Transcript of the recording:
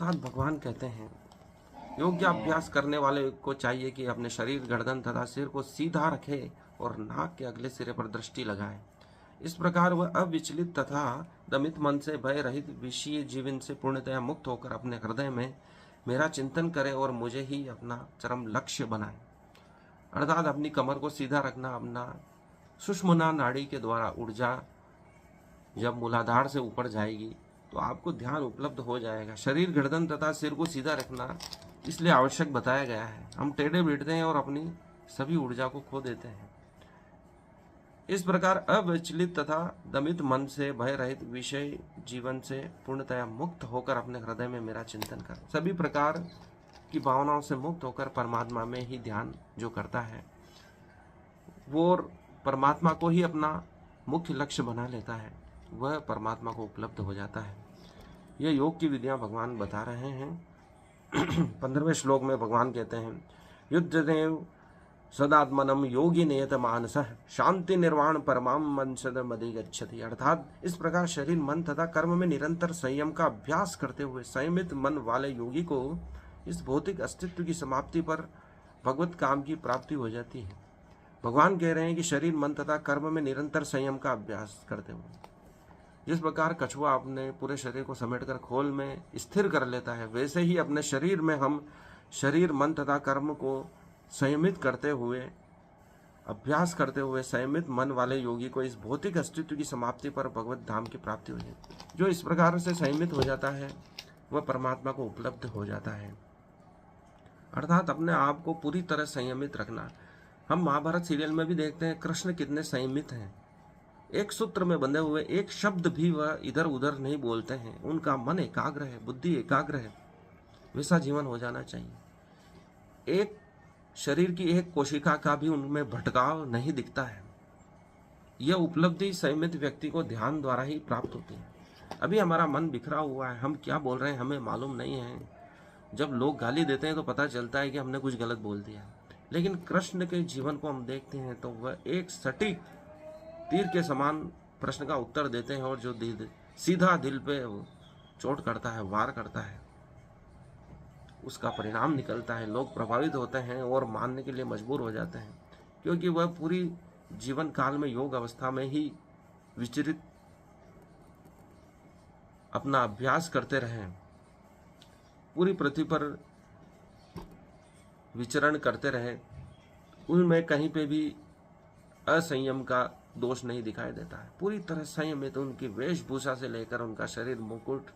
अर्थात भगवान कहते हैं योग्य अभ्यास करने वाले को चाहिए कि अपने शरीर, गर्दन तथा सिर को सीधा रखे और नाक के अगले सिरे पर दृष्टि लगाए। इस प्रकार वह अविचलित तथा दमित मन से, भय रहित, विषय जीवन से पूर्णतया मुक्त होकर अपने हृदय में मेरा चिंतन करे और मुझे ही अपना चरम लक्ष्य बनाए। अर्थात अपनी कमर को सीधा रखना, अपना सुषुम्ना नाड़ी के द्वारा ऊर्जा जब मूलाधार से ऊपर जाएगी तो आपको ध्यान उपलब्ध हो जाएगा। शरीर, गर्दन तथा सिर को सीधा रखना इसलिए आवश्यक बताया गया है। हम टेढ़े बैठते हैं और अपनी सभी ऊर्जा को खो देते हैं। इस प्रकार अविचलित तथा दमित मन से, भय रहित, विषय जीवन से पूर्णतया मुक्त होकर अपने हृदय में मेरा चिंतन कर। सभी प्रकार की भावनाओं से मुक्त होकर परमात्मा में ही ध्यान जो करता है वो परमात्मा को ही अपना मुख्य लक्ष्य बना लेता है, वह परमात्मा को उपलब्ध हो जाता है। यह योग की विधियां भगवान बता रहे हैं। 15वें श्लोक में भगवान कहते हैं युद्धदेव सदात्मनम योगी नियत मानसः शांति निर्वाण परमाम मनसद मधिगच्छति। अर्थात इस प्रकार शरीर, मन तथा कर्म में निरंतर संयम का अभ्यास करते हुए संयमित मन वाले योगी को इस भौतिक अस्तित्व की समाप्ति पर भगवत काम की प्राप्ति हो जाती है। भगवान कह रहे हैं कि शरीर, मन तथा कर्म में निरंतर संयम का अभ्यास करते हुए जिस प्रकार कछुआ अपने पूरे शरीर को समेटकर खोल में स्थिर कर लेता है, वैसे ही अपने शरीर में हम शरीर, मन तथा कर्म को संयमित करते हुए, अभ्यास करते हुए संयमित मन वाले योगी को इस भौतिक अस्तित्व की समाप्ति पर भगवत धाम की प्राप्ति हो जाती है। जो इस प्रकार से संयमित हो जाता है वह परमात्मा को उपलब्ध हो जाता है। अर्थात अपने आप को पूरी तरह संयमित रखना। हम महाभारत सीरियल में भी देखते हैं कृष्ण कितने संयमित हैं। एक सूत्र में बंधे हुए एक शब्द भी वह इधर उधर नहीं बोलते हैं। उनका मन एकाग्र है, बुद्धि एकाग्र है। वैसा जीवन हो जाना चाहिए। एक शरीर की एक कोशिका का भी उनमें भटकाव नहीं दिखता है। यह उपलब्धि संयमित व्यक्ति को ध्यान द्वारा ही प्राप्त होती है। अभी हमारा मन बिखरा हुआ है, हम क्या बोल रहे हैं हमें मालूम नहीं है। जब लोग गाली देते हैं तो पता चलता है कि हमने कुछ गलत बोल दिया। लेकिन कृष्ण के जीवन को हम देखते हैं तो वह एक सटीक तीर के समान प्रश्न का उत्तर देते हैं और जो सीधा दिल पे चोट करता है, वार करता है, उसका परिणाम निकलता है। लोग प्रभावित होते हैं और मानने के लिए मजबूर हो जाते हैं, क्योंकि वह पूरी जीवन काल में योग अवस्था में ही विचरित अपना अभ्यास करते रहे, पूरी पृथ्वी पर विचरण करते रहे। उनमें कहीं पे भी असंयम का दोष नहीं दिखाई देता है। पूरी तरह संयमित, उनकी वेशभूषा से लेकर उनका शरीर, मुकुट,